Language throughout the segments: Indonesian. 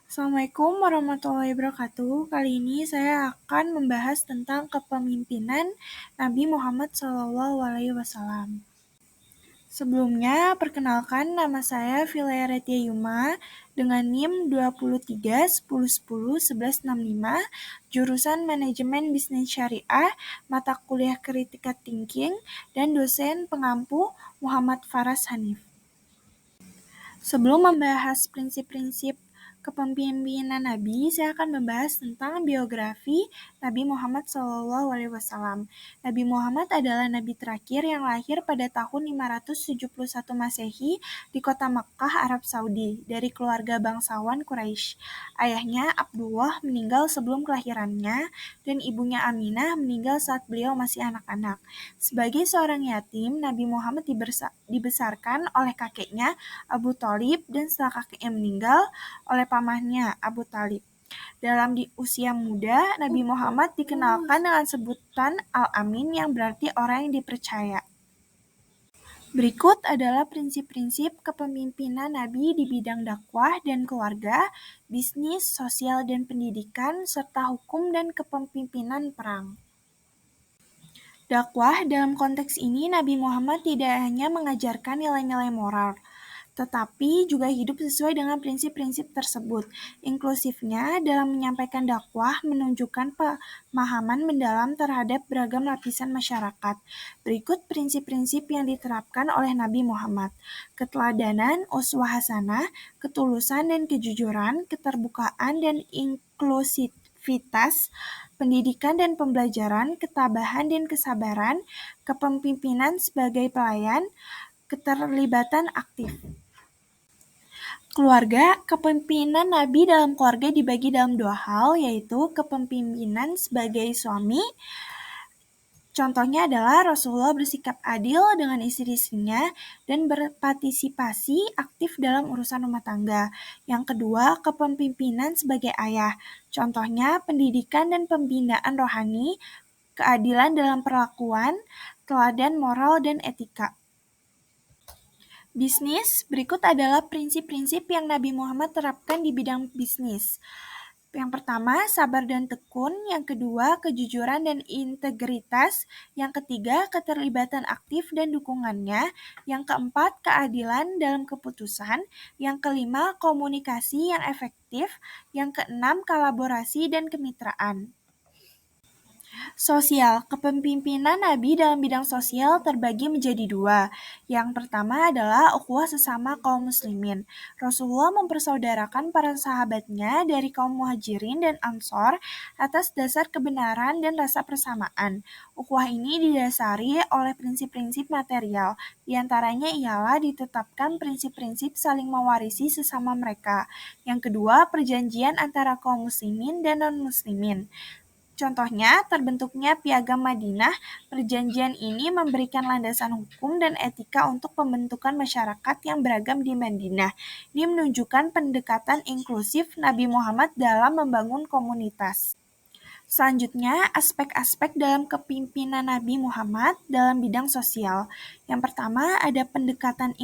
Assalamualaikum warahmatullahi wabarakatuh. Kali ini saya akan membahas tentang kepemimpinan Nabi Muhammad SAW. Sebelumnya, perkenalkan nama saya Filia Retia Yuma dengan NIM 23 10 10 1165, jurusan Manajemen Bisnis Syariah, mata kuliah Critical Thinking, dan dosen pengampu Muhammad Faras Hanif. Sebelum membahas prinsip-prinsip kepemimpinan Nabi, saya akan membahas tentang biografi Nabi Muhammad SAW. Nabi Muhammad adalah Nabi terakhir yang lahir pada tahun 571 Masehi di kota Mekkah, Arab Saudi, dari keluarga bangsawan Quraisy. Ayahnya, Abdullah, meninggal sebelum kelahirannya, dan ibunya Aminah meninggal saat beliau masih anak-anak. Sebagai seorang yatim, Nabi Muhammad dibesarkan oleh kakeknya, Abu Thalib, dan setelah kakeknya meninggal oleh pamannya Abu Thalib. Dalam usia muda, Nabi Muhammad dikenalkan dengan sebutan Al-Amin yang berarti orang yang dipercaya. Berikut adalah prinsip-prinsip kepemimpinan Nabi di bidang dakwah dan keluarga, bisnis, sosial dan pendidikan, serta hukum dan kepemimpinan perang. Dakwah dalam konteks ini Nabi Muhammad tidak hanya mengajarkan nilai-nilai moral, tetapi juga hidup sesuai dengan prinsip-prinsip tersebut. Inklusifnya dalam menyampaikan dakwah menunjukkan pemahaman mendalam terhadap beragam lapisan masyarakat. Berikut prinsip-prinsip yang diterapkan oleh Nabi Muhammad. Keteladanan, uswah hasanah, ketulusan dan kejujuran, keterbukaan dan inklusivitas, pendidikan dan pembelajaran, ketabahan dan kesabaran, kepemimpinan sebagai pelayan, keterlibatan aktif. Keluarga, kepemimpinan Nabi dalam keluarga dibagi dalam dua hal, yaitu kepemimpinan sebagai suami. Contohnya adalah Rasulullah bersikap adil dengan istri-istrinya dan berpartisipasi aktif dalam urusan rumah tangga. Yang kedua, kepemimpinan sebagai ayah. Contohnya pendidikan dan pembinaan rohani, keadilan dalam perlakuan, teladan moral dan etika. Bisnis, berikut adalah prinsip-prinsip yang Nabi Muhammad terapkan di bidang bisnis. Yang pertama, sabar dan tekun. Yang kedua, kejujuran dan integritas. Yang ketiga, keterlibatan aktif dan dukungannya. Yang keempat, keadilan dalam keputusan. Yang kelima, komunikasi yang efektif. Yang keenam, kolaborasi dan kemitraan. Sosial, kepemimpinan Nabi dalam bidang sosial terbagi menjadi dua. Yang pertama adalah ukhuwah sesama kaum muslimin. Rasulullah mempersaudarakan para sahabatnya dari kaum muhajirin dan ansor atas dasar kebenaran dan rasa persamaan. Ukhuwah ini didasari oleh prinsip-prinsip material. Di antaranya ialah ditetapkan prinsip-prinsip saling mewarisi sesama mereka. Yang kedua, perjanjian antara kaum muslimin dan non-muslimin. Contohnya, terbentuknya Piagam Madinah. Perjanjian ini memberikan landasan hukum dan etika untuk pembentukan masyarakat yang beragam di Madinah. Ini menunjukkan pendekatan inklusif Nabi Muhammad dalam membangun komunitas. Selanjutnya, aspek-aspek dalam kepemimpinan Nabi Muhammad dalam bidang sosial. Yang pertama, ada pendekatan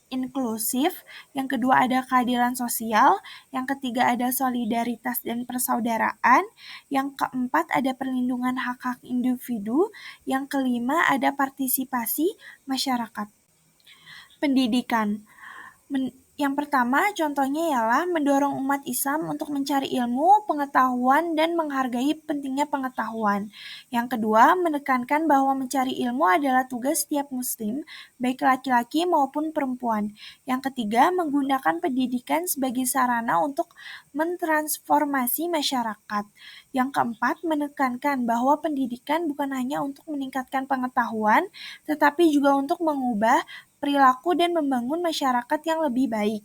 inklusif, yang kedua ada keadilan sosial, yang ketiga ada solidaritas dan persaudaraan, yang keempat ada perlindungan hak-hak individu, yang kelima ada partisipasi masyarakat. Pendidikan. Yang pertama, contohnya ialah mendorong umat Islam untuk mencari ilmu, pengetahuan, dan menghargai pentingnya pengetahuan. Yang kedua, menekankan bahwa mencari ilmu adalah tugas setiap muslim, baik laki-laki maupun perempuan. Yang ketiga, menggunakan pendidikan sebagai sarana untuk mentransformasi masyarakat. Yang keempat, menekankan bahwa pendidikan bukan hanya untuk meningkatkan pengetahuan, tetapi juga untuk mengubah perilaku dan membangun masyarakat yang lebih baik.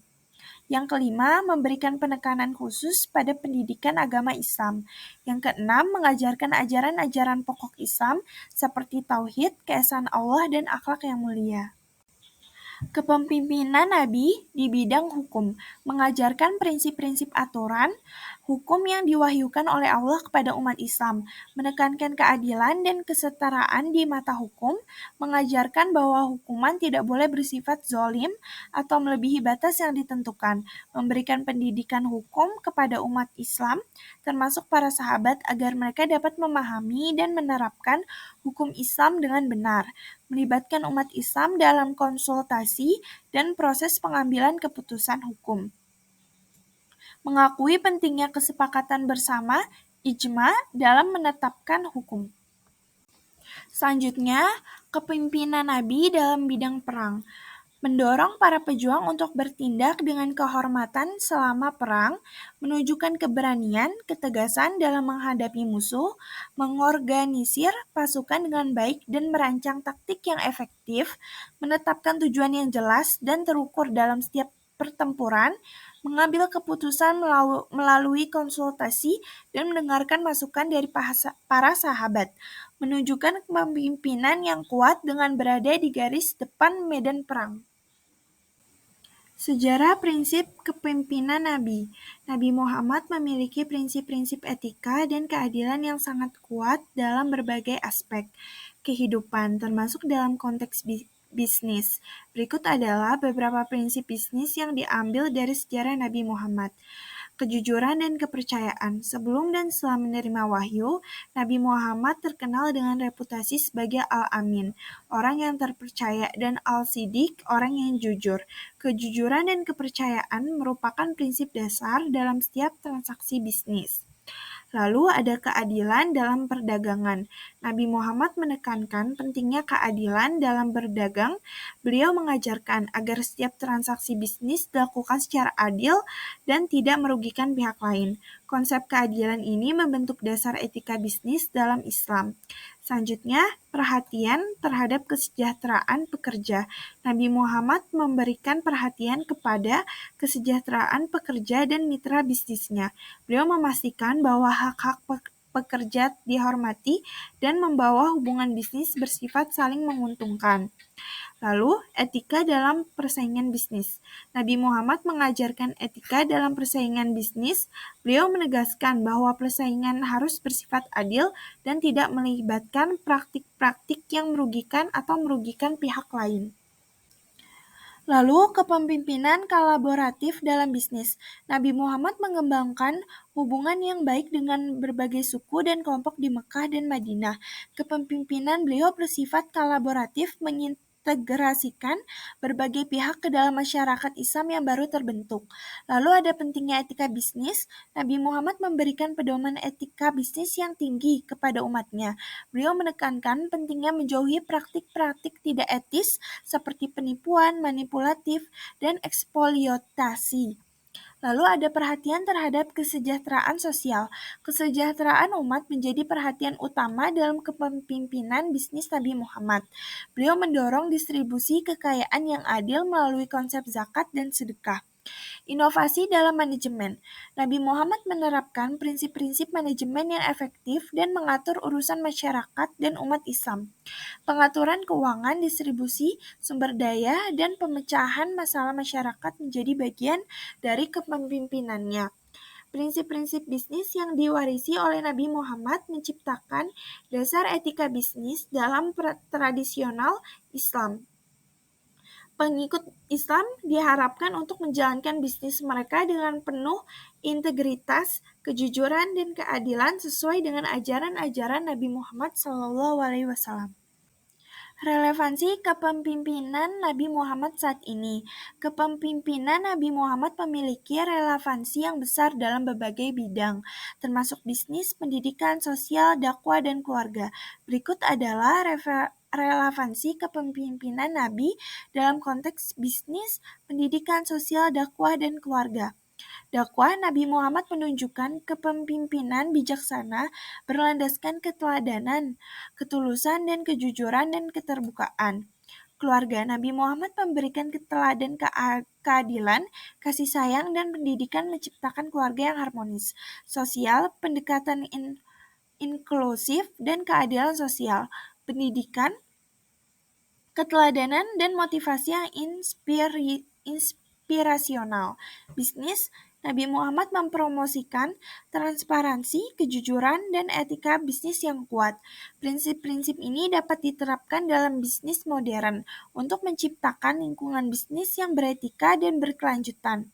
Yang kelima, memberikan penekanan khusus pada pendidikan agama Islam. Yang keenam, mengajarkan ajaran-ajaran pokok Islam seperti tauhid, keesaan Allah, dan akhlak yang mulia. Kepemimpinan Nabi di bidang hukum, mengajarkan prinsip-prinsip aturan hukum yang diwahyukan oleh Allah kepada umat Islam, menekankan keadilan dan kesetaraan di mata hukum, mengajarkan bahwa hukuman tidak boleh bersifat zolim atau melebihi batas yang ditentukan, memberikan pendidikan hukum kepada umat Islam, termasuk para sahabat agar mereka dapat memahami dan menerapkan hukum Islam dengan benar, melibatkan umat Islam dalam konsultasi dan proses pengambilan keputusan hukum. Mengakui pentingnya kesepakatan bersama ijma dalam menetapkan hukum. Selanjutnya, kepemimpinan Nabi dalam bidang perang. Mendorong para pejuang untuk bertindak dengan kehormatan selama perang, menunjukkan keberanian, ketegasan dalam menghadapi musuh, mengorganisir pasukan dengan baik dan merancang taktik yang efektif, menetapkan tujuan yang jelas dan terukur dalam setiap pertempuran, mengambil keputusan melalui konsultasi dan mendengarkan masukan dari para sahabat, menunjukkan kepemimpinan yang kuat dengan berada di garis depan medan perang. Sejarah prinsip kepemimpinan Nabi. Nabi Muhammad memiliki prinsip-prinsip etika dan keadilan yang sangat kuat dalam berbagai aspek kehidupan, termasuk dalam konteks bisnis. Berikut adalah beberapa prinsip bisnis yang diambil dari sejarah Nabi Muhammad. Kejujuran dan kepercayaan. Sebelum dan setelah menerima wahyu, Nabi Muhammad terkenal dengan reputasi sebagai Al-Amin, orang yang terpercaya, dan Al-Siddiq, orang yang jujur. Kejujuran dan kepercayaan merupakan prinsip dasar dalam setiap transaksi bisnis. Lalu ada keadilan dalam perdagangan. Nabi Muhammad menekankan pentingnya keadilan dalam berdagang. Beliau mengajarkan agar setiap transaksi bisnis dilakukan secara adil dan tidak merugikan pihak lain. Konsep keadilan ini membentuk dasar etika bisnis dalam Islam. Selanjutnya, perhatian terhadap kesejahteraan pekerja. Nabi Muhammad memberikan perhatian kepada kesejahteraan pekerja dan mitra bisnisnya. Beliau memastikan bahwa hak-hak pekerja dihormati dan membawa hubungan bisnis bersifat saling menguntungkan. Lalu, etika dalam persaingan bisnis. Nabi Muhammad mengajarkan etika dalam persaingan bisnis. Beliau menegaskan bahwa persaingan harus bersifat adil dan tidak melibatkan praktik-praktik yang merugikan pihak lain. Lalu, kepemimpinan kolaboratif dalam bisnis. Nabi Muhammad mengembangkan hubungan yang baik dengan berbagai suku dan kelompok di Mekah dan Madinah. Kepemimpinan beliau bersifat kolaboratif, mengintegrasikan berbagai pihak ke dalam masyarakat Islam yang baru terbentuk. Lalu ada pentingnya etika bisnis. Nabi Muhammad memberikan pedoman etika bisnis yang tinggi kepada umatnya. Beliau menekankan pentingnya menjauhi praktik-praktik tidak etis seperti penipuan, manipulatif, dan eksploitasi. Lalu ada perhatian terhadap kesejahteraan sosial. Kesejahteraan umat menjadi perhatian utama dalam kepemimpinan bisnis Nabi Muhammad. Beliau mendorong distribusi kekayaan yang adil melalui konsep zakat dan sedekah. Inovasi dalam manajemen. Nabi Muhammad menerapkan prinsip-prinsip manajemen yang efektif dan mengatur urusan masyarakat dan umat Islam. Pengaturan keuangan, distribusi sumber daya, dan pemecahan masalah masyarakat menjadi bagian dari kepemimpinannya. Prinsip-prinsip bisnis yang diwarisi oleh Nabi Muhammad menciptakan dasar etika bisnis dalam tradisional Islam. Pengikut Islam diharapkan untuk menjalankan bisnis mereka dengan penuh integritas, kejujuran, dan keadilan sesuai dengan ajaran-ajaran Nabi Muhammad SAW. Relevansi kepemimpinan Nabi Muhammad saat ini. Kepemimpinan Nabi Muhammad memiliki relevansi yang besar dalam berbagai bidang, termasuk bisnis, pendidikan, sosial, dakwah, dan keluarga. Berikut adalah relevansi kepemimpinan Nabi dalam konteks bisnis, pendidikan, sosial, dakwah, dan keluarga. Dakwah Nabi Muhammad menunjukkan kepemimpinan bijaksana berlandaskan keteladanan, ketulusan dan kejujuran dan keterbukaan. Keluarga Nabi Muhammad memberikan keteladan keadilan, kasih sayang, dan pendidikan menciptakan keluarga yang harmonis. Sosial, pendekatan inklusif, dan keadilan sosial. Pendidikan keteladanan dan motivasi yang inspirasional. Bisnis, Nabi Muhammad mempromosikan transparansi, kejujuran, dan etika bisnis yang kuat. Prinsip-prinsip ini dapat diterapkan dalam bisnis modern untuk menciptakan lingkungan bisnis yang beretika dan berkelanjutan.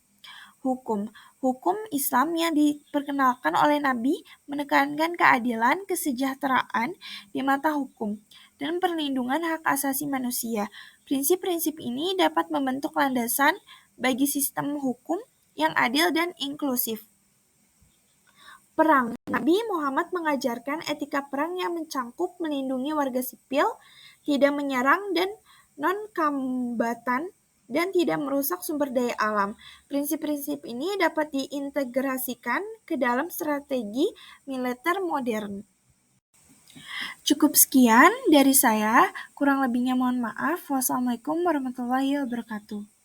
Hukum. Hukum Islam yang diperkenalkan oleh Nabi menekankan keadilan, kesejahteraan di mata hukum, dan perlindungan hak asasi manusia. Prinsip-prinsip ini dapat membentuk landasan bagi sistem hukum yang adil dan inklusif. Perang. Nabi Muhammad mengajarkan etika perang yang mencangkup melindungi warga sipil, tidak menyerang dan non-kombatan, dan tidak merusak sumber daya alam. Prinsip-prinsip ini dapat diintegrasikan ke dalam strategi militer modern. Cukup sekian dari saya, kurang lebihnya mohon maaf. Wassalamualaikum warahmatullahi wabarakatuh.